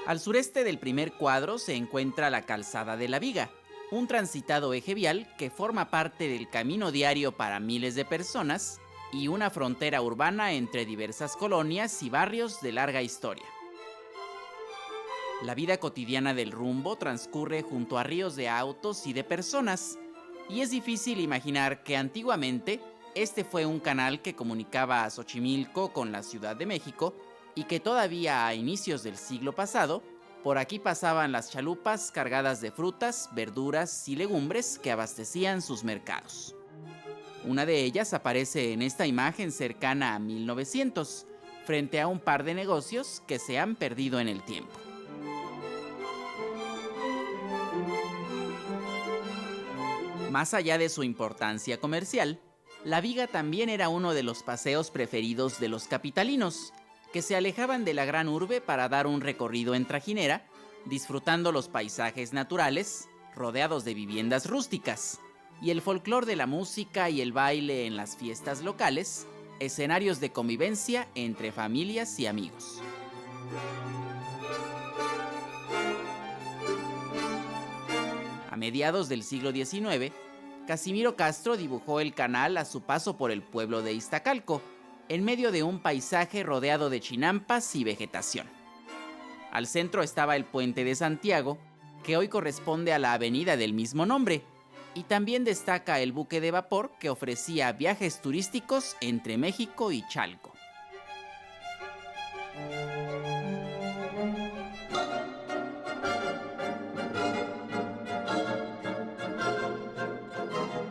Al sureste del primer cuadro se encuentra la Calzada de la Viga, un transitado eje vial que forma parte del camino diario para miles de personas y una frontera urbana entre diversas colonias y barrios de larga historia. La vida cotidiana del Rumbo transcurre junto a ríos de autos y de personas, y es difícil imaginar que antiguamente este fue un canal que comunicaba a Xochimilco con la Ciudad de México y que todavía a inicios del siglo pasado, por aquí pasaban las chalupas cargadas de frutas, verduras y legumbres que abastecían sus mercados. Una de ellas aparece en esta imagen cercana a 1900, frente a un par de negocios que se han perdido en el tiempo. Más allá de su importancia comercial, la Viga también era uno de los paseos preferidos de los capitalinos, que se alejaban de la gran urbe para dar un recorrido en trajinera, disfrutando los paisajes naturales, rodeados de viviendas rústicas, y el folclor de la música y el baile en las fiestas locales, escenarios de convivencia entre familias y amigos. A mediados del siglo XIX, Casimiro Castro dibujó el canal a su paso por el pueblo de Iztacalco, en medio de un paisaje rodeado de chinampas y vegetación. Al centro estaba el Puente de Santiago, que hoy corresponde a la avenida del mismo nombre, y también destaca el buque de vapor que ofrecía viajes turísticos entre México y Chalco.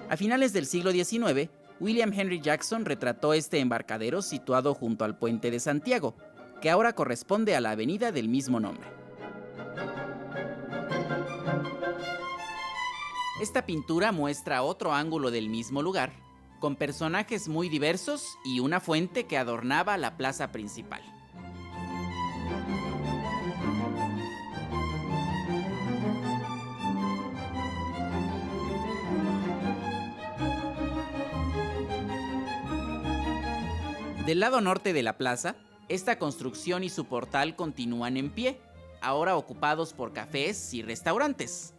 A finales del siglo XIX, William Henry Jackson retrató este embarcadero situado junto al Puente de Santiago, que ahora corresponde a la avenida del mismo nombre. Esta pintura muestra otro ángulo del mismo lugar, con personajes muy diversos y una fuente que adornaba la plaza principal. Del lado norte de la plaza, esta construcción y su portal continúan en pie, ahora ocupados por cafés y restaurantes.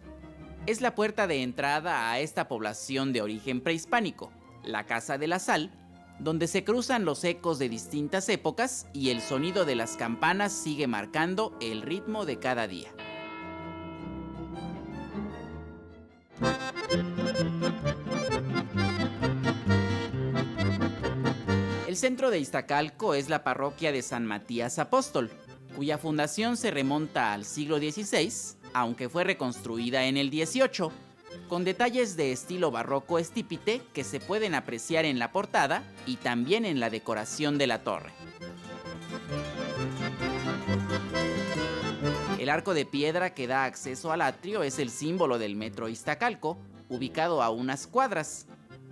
Es la puerta de entrada a esta población de origen prehispánico, la Casa de la Sal, donde se cruzan los ecos de distintas épocas y el sonido de las campanas sigue marcando el ritmo de cada día. El centro de Iztacalco es la parroquia de San Matías Apóstol, cuya fundación se remonta al siglo XVI, aunque fue reconstruida en el XVIII, con detalles de estilo barroco estípite que se pueden apreciar en la portada y también en la decoración de la torre. El arco de piedra que da acceso al atrio es el símbolo del metro Iztacalco, ubicado a unas cuadras.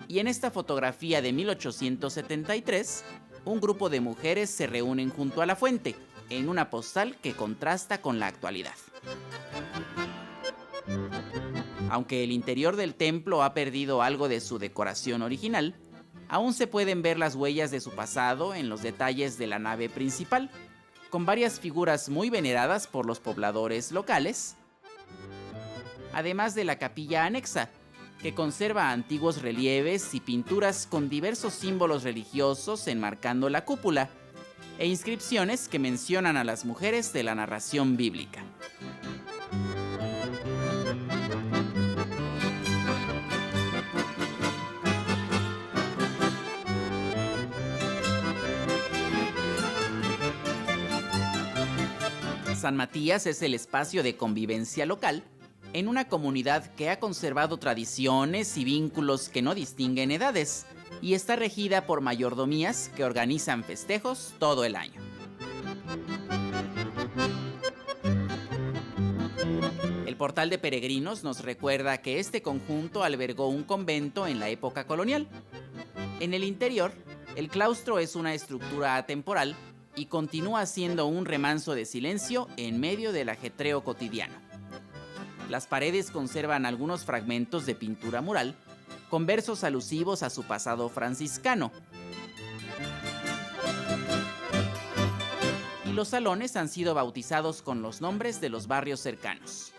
Y en esta fotografía de 1873, un grupo de mujeres se reúnen junto a la fuente, en una postal que contrasta con la actualidad. Aunque el interior del templo ha perdido algo de su decoración original, aún se pueden ver las huellas de su pasado en los detalles de la nave principal, con varias figuras muy veneradas por los pobladores locales, además de la capilla anexa, que conserva antiguos relieves y pinturas con diversos símbolos religiosos enmarcando la cúpula, e inscripciones que mencionan a las mujeres de la narración bíblica. San Matías es el espacio de convivencia local en una comunidad que ha conservado tradiciones y vínculos que no distinguen edades y está regida por mayordomías que organizan festejos todo el año. El portal de peregrinos nos recuerda que este conjunto albergó un convento en la época colonial. En el interior, el claustro es una estructura atemporal y continúa siendo un remanso de silencio en medio del ajetreo cotidiano. Las paredes conservan algunos fragmentos de pintura mural, con versos alusivos a su pasado franciscano. y los salones han sido bautizados con los nombres de los barrios cercanos.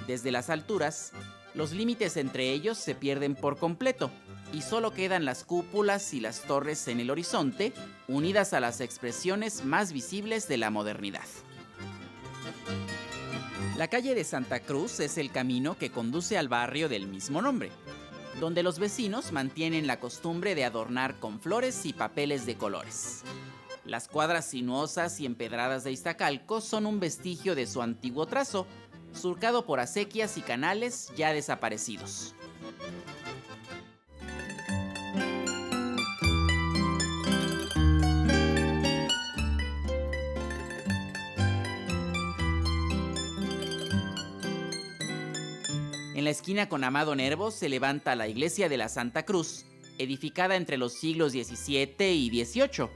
Desde las alturas, los límites entre ellos se pierden por completo y solo quedan las cúpulas y las torres en el horizonte, unidas a las expresiones más visibles de la modernidad. La calle de Santa Cruz es el camino que conduce al barrio del mismo nombre, donde los vecinos mantienen la costumbre de adornar con flores y papeles de colores. Las cuadras sinuosas y empedradas de Iztacalco son un vestigio de su antiguo trazo, surcado por acequias y canales ya desaparecidos. En la esquina con Amado Nervo se levanta la iglesia de la Santa Cruz, edificada entre los siglos XVII y XVIII.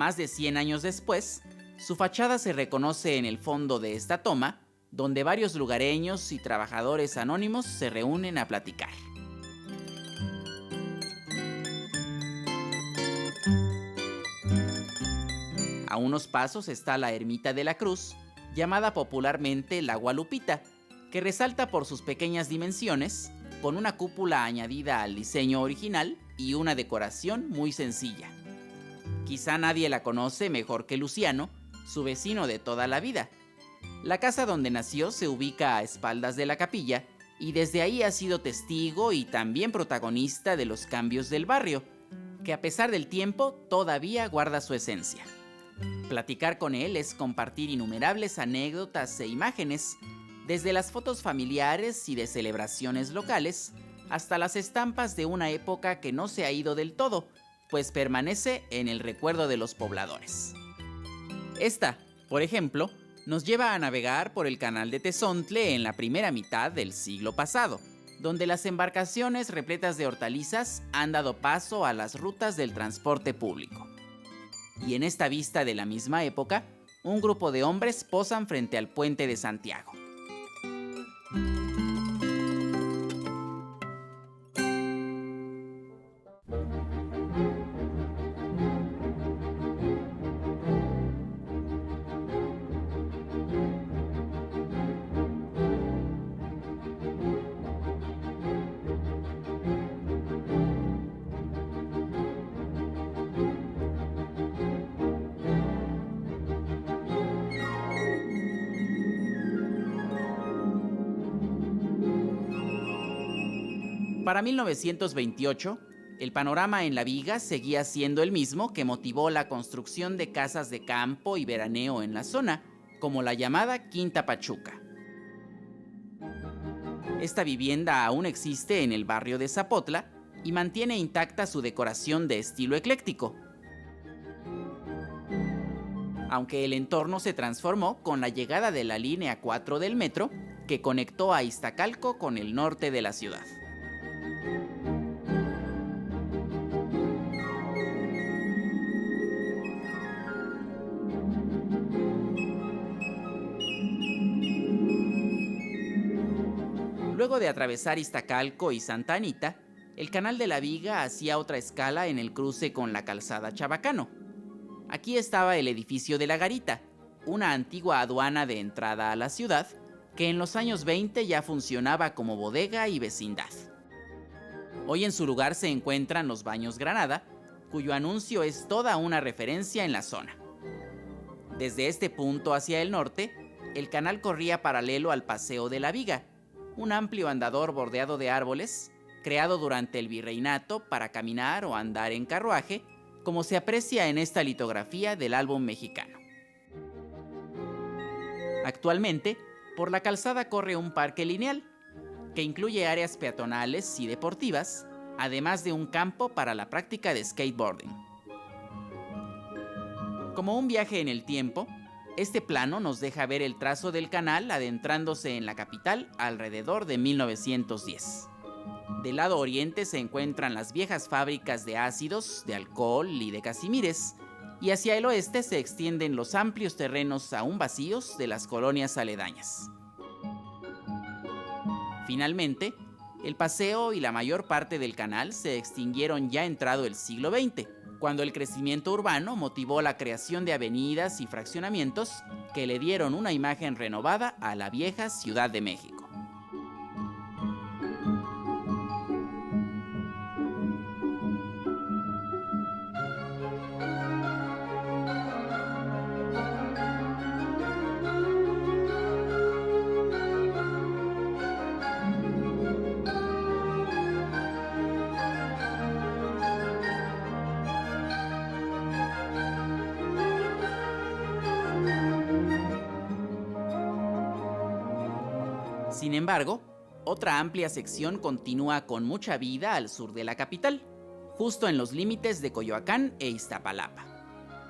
Más de 100 años después, su fachada se reconoce en el fondo de esta toma, donde varios lugareños y trabajadores anónimos se reúnen a platicar. A unos pasos está la ermita de la Cruz, llamada popularmente la Gualupita, que resalta por sus pequeñas dimensiones, con una cúpula añadida al diseño original y una decoración muy sencilla. Quizá nadie la conoce mejor que Luciano, su vecino de toda la vida. La casa donde nació se ubica a espaldas de la capilla y desde ahí ha sido testigo y también protagonista de los cambios del barrio, que a pesar del tiempo todavía guarda su esencia. Platicar con él es compartir innumerables anécdotas e imágenes, desde las fotos familiares y de celebraciones locales, hasta las estampas de una época que no se ha ido del todo, pues permanece en el recuerdo de los pobladores. Esta, por ejemplo, nos lleva a navegar por el canal de Tezontle en la primera mitad del siglo pasado, donde las embarcaciones repletas de hortalizas han dado paso a las rutas del transporte público. Y en esta vista de la misma época, un grupo de hombres posan frente al puente de Santiago. Para 1928, el panorama en La Viga seguía siendo el mismo que motivó la construcción de casas de campo y veraneo en la zona, como la llamada Quinta Pachuca. Esta vivienda aún existe en el barrio de Zapotla y mantiene intacta su decoración de estilo ecléctico, aunque el entorno se transformó con la llegada de la línea 4 del metro, que conectó a Iztacalco con el norte de la ciudad. Luego de atravesar Iztacalco y Santa Anita, el Canal de la Viga hacía otra escala en el cruce con la calzada Chabacano. Aquí estaba el edificio de la Garita, una antigua aduana de entrada a la ciudad, que en los años 20 ya funcionaba como bodega y vecindad. Hoy en su lugar se encuentran los Baños Granada, cuyo anuncio es toda una referencia en la zona. Desde este punto hacia el norte, el canal corría paralelo al Paseo de la Viga, un amplio andador bordeado de árboles, creado durante el virreinato para caminar o andar en carruaje, como se aprecia en esta litografía del álbum mexicano. Actualmente, por la calzada corre un parque lineal, que incluye áreas peatonales y deportivas, además de un campo para la práctica de skateboarding. Como un viaje en el tiempo, este plano nos deja ver el trazo del canal adentrándose en la capital alrededor de 1910. Del lado oriente se encuentran las viejas fábricas de ácidos, de alcohol y de casimires, y hacia el oeste se extienden los amplios terrenos aún vacíos de las colonias aledañas. Finalmente, El paseo y la mayor parte del canal se extinguieron ya entrado el siglo XX, cuando el crecimiento urbano motivó la creación de avenidas y fraccionamientos que le dieron una imagen renovada a la vieja Ciudad de México. Sin embargo, otra amplia sección continúa con mucha vida al sur de la capital, justo en los límites de Coyoacán e Iztapalapa.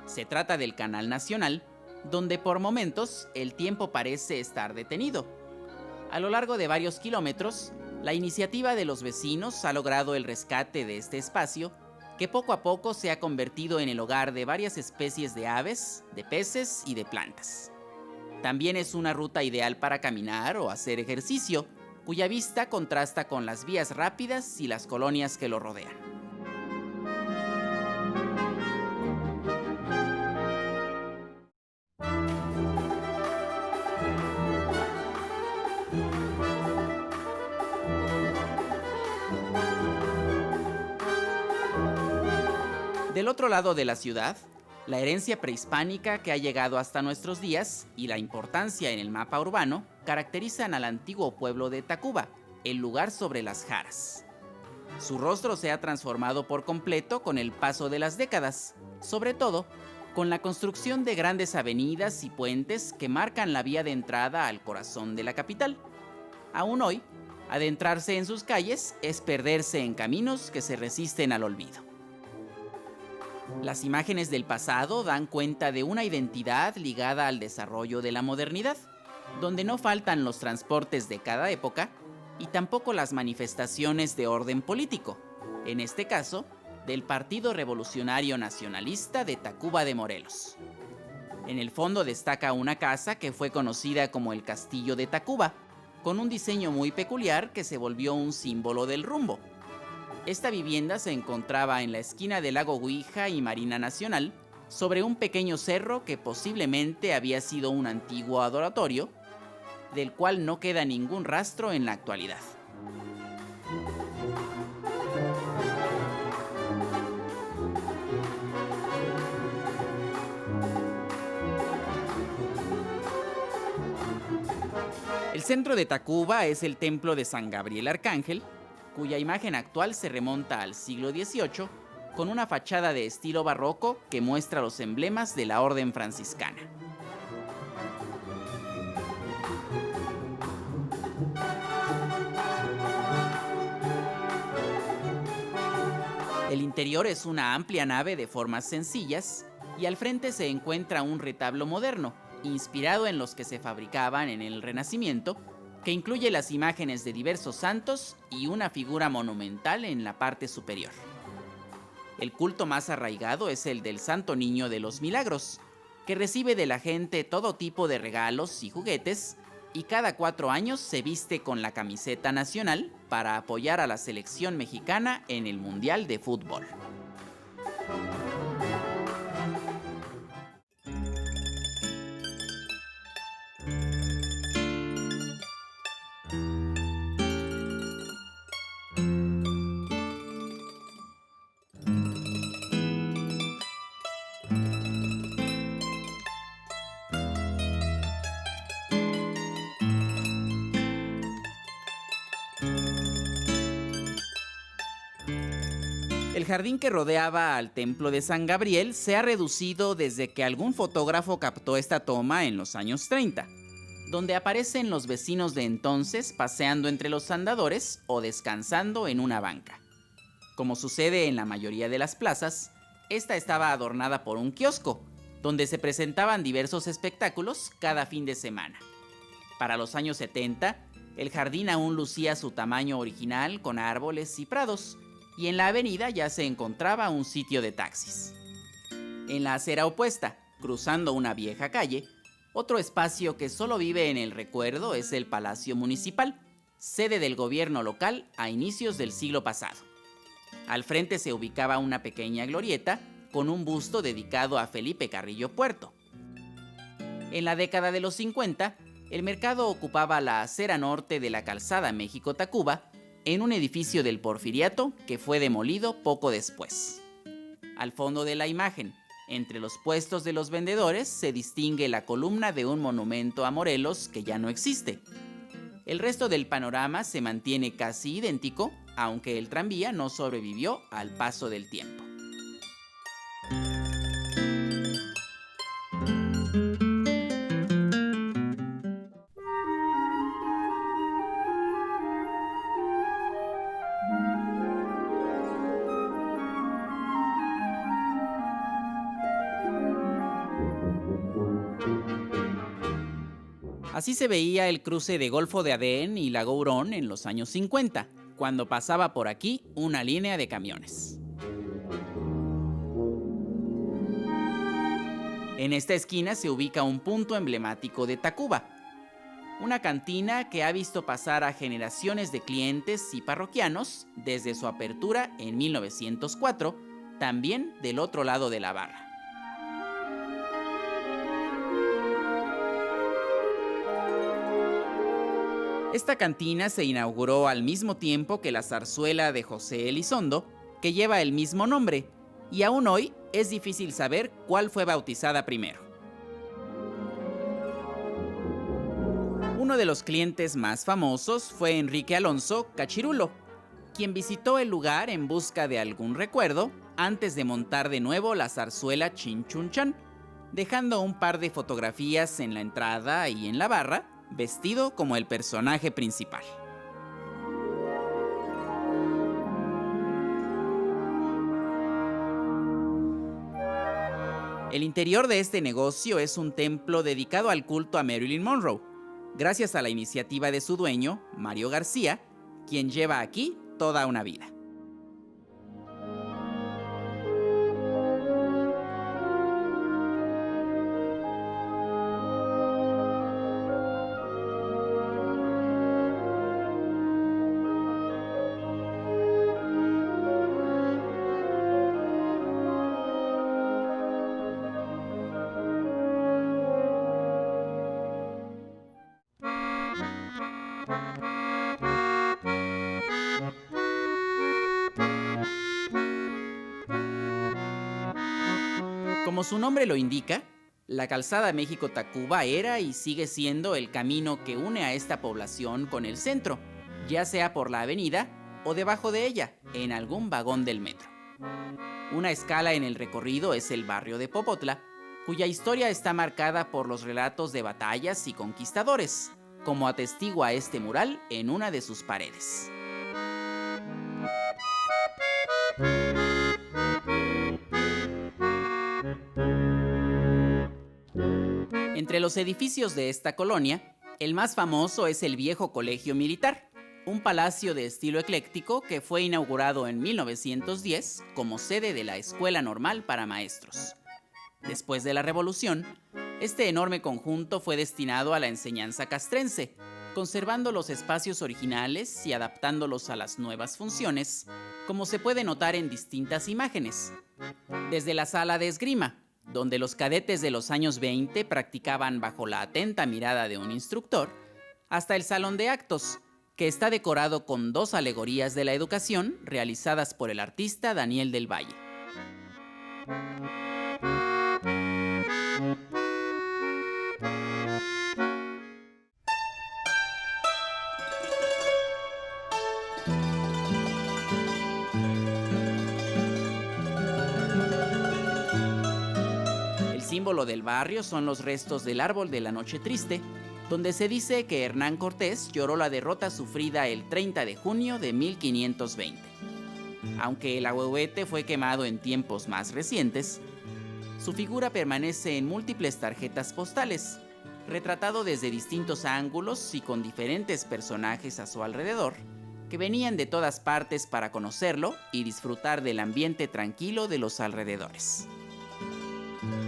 Se trata del Canal Nacional, donde por momentos el tiempo parece estar detenido. A lo largo de varios kilómetros, la iniciativa de los vecinos ha logrado el rescate de este espacio, que poco a poco se ha convertido en el hogar de varias especies de aves, de peces y de plantas. También es una ruta ideal para caminar o hacer ejercicio, cuya vista contrasta con las vías rápidas y las colonias que lo rodean. Del otro lado de la ciudad, la herencia prehispánica que ha llegado hasta nuestros días y la importancia en el mapa urbano caracterizan al antiguo pueblo de Tacuba, el lugar sobre las Jaras. Su rostro se ha transformado por completo con el paso de las décadas, sobre todo con la construcción de grandes avenidas y puentes que marcan la vía de entrada al corazón de la capital. Aún hoy, adentrarse en sus calles es perderse en caminos que se resisten al olvido. Las imágenes del pasado dan cuenta de una identidad ligada al desarrollo de la modernidad, donde no faltan los transportes de cada época y tampoco las manifestaciones de orden político, en este caso, del Partido Revolucionario Nacionalista de Tacuba de Morelos. En el fondo destaca una casa que fue conocida como el Castillo de Tacuba, con un diseño muy peculiar que se volvió un símbolo del rumbo. Esta vivienda se encontraba en la esquina del lago Guija y Marina Nacional, sobre un pequeño cerro que posiblemente había sido un antiguo adoratorio, del cual no queda ningún rastro en la actualidad. El centro de Tacuba es el templo de San Gabriel Arcángel, cuya imagen actual se remonta al siglo XVIII, con una fachada de estilo barroco que muestra los emblemas de la orden franciscana. El interior es una amplia nave de formas sencillas y al frente se encuentra un retablo moderno, inspirado en los que se fabricaban en el Renacimiento, que incluye las imágenes de diversos santos y una figura monumental en la parte superior. El culto más arraigado es el del Santo Niño de los Milagros, que recibe de la gente todo tipo de regalos y juguetes, y cada 4 años se viste con la camiseta nacional para apoyar a la selección mexicana en el Mundial de Fútbol. El jardín que rodeaba al templo de San Gabriel se ha reducido desde que algún fotógrafo captó esta toma en los años 30, donde aparecen los vecinos de entonces paseando entre los andadores o descansando en una banca. Como sucede en la mayoría de las plazas, esta estaba adornada por un kiosco, donde se presentaban diversos espectáculos cada fin de semana. Para los años 70, el jardín aún lucía su tamaño original con árboles y prados, y en la avenida ya se encontraba un sitio de taxis. En la acera opuesta, cruzando una vieja calle, otro espacio que solo vive en el recuerdo es el Palacio Municipal, sede del gobierno local a inicios del siglo pasado. Al frente se ubicaba una pequeña glorieta con un busto dedicado a Felipe Carrillo Puerto. En la década de los 50, el mercado ocupaba la acera norte de la calzada México-Tacuba en un edificio del Porfiriato que fue demolido poco después. Al fondo de la imagen, entre los puestos de los vendedores, se distingue la columna de un monumento a Morelos que ya no existe. El resto del panorama se mantiene casi idéntico, aunque el tranvía no sobrevivió al paso del tiempo. Así se veía el cruce de Golfo de Adén y Lago Hurón en los años 50, cuando pasaba por aquí una línea de camiones. En esta esquina se ubica un punto emblemático de Tacuba, una cantina que ha visto pasar a generaciones de clientes y parroquianos desde su apertura en 1904, también del otro lado de la barra. Esta cantina se inauguró al mismo tiempo que la zarzuela de José Elizondo, que lleva el mismo nombre, y aún hoy es difícil saber cuál fue bautizada primero. Uno de los clientes más famosos fue Enrique Alonso Cachirulo, quien visitó el lugar en busca de algún recuerdo antes de montar de nuevo la zarzuela Chin Chun Chan, dejando un par de fotografías en la entrada y en la barra, vestido como el personaje principal. El interior de este negocio es un templo dedicado al culto a Marilyn Monroe, gracias a la iniciativa de su dueño, Mario García, quien lleva aquí toda una vida. Como su nombre lo indica, la calzada México-Tacuba era y sigue siendo el camino que une a esta población con el centro, ya sea por la avenida o debajo de ella, en algún vagón del metro. Una escala en el recorrido es el barrio de Popotla, cuya historia está marcada por los relatos de batallas y conquistadores, como atestigua este mural en una de sus paredes. Entre los edificios de esta colonia, el más famoso es el viejo Colegio Militar, un palacio de estilo ecléctico que fue inaugurado en 1910 como sede de la Escuela Normal para Maestros. Después de la Revolución, este enorme conjunto fue destinado a la enseñanza castrense, conservando los espacios originales y adaptándolos a las nuevas funciones, como se puede notar en distintas imágenes. Desde la sala de esgrima, donde los cadetes de los años 20 practicaban bajo la atenta mirada de un instructor, hasta el salón de actos, que está decorado con 2 alegorías de la educación realizadas por el artista Daniel del Valle. El símbolo del barrio son los restos del árbol de la Noche Triste, donde se dice que Hernán Cortés lloró la derrota sufrida el 30 de junio de 1520. Aunque el ahuehuete fue quemado en tiempos más recientes, su figura permanece en múltiples tarjetas postales, retratado desde distintos ángulos y con diferentes personajes a su alrededor, que venían de todas partes para conocerlo y disfrutar del ambiente tranquilo de los alrededores.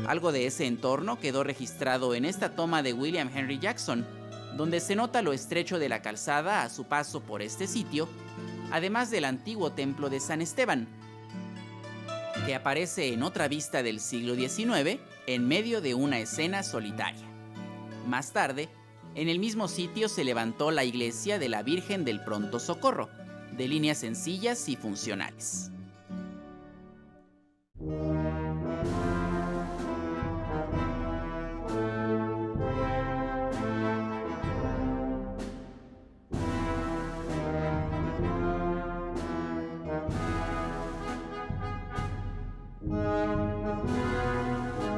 Algo de ese entorno quedó registrado en esta toma de William Henry Jackson, donde se nota lo estrecho de la calzada a su paso por este sitio, además del antiguo templo de San Esteban, que aparece en otra vista del siglo XIX en medio de una escena solitaria. Más tarde, en el mismo sitio se levantó la iglesia de la Virgen del Pronto Socorro, de líneas sencillas y funcionales.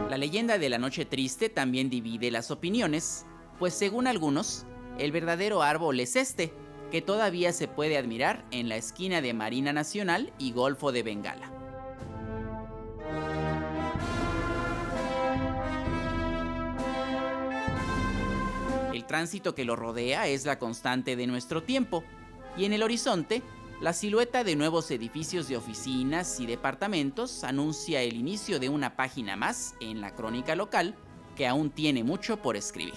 La leyenda de la Noche Triste también divide las opiniones, pues según algunos, el verdadero árbol es este, que todavía se puede admirar en la esquina de Marina Nacional y Golfo de Bengala. El tránsito que lo rodea es la constante de nuestro tiempo, y en el horizonte, la silueta de nuevos edificios de oficinas y departamentos anuncia el inicio de una página más en la crónica local que aún tiene mucho por escribir.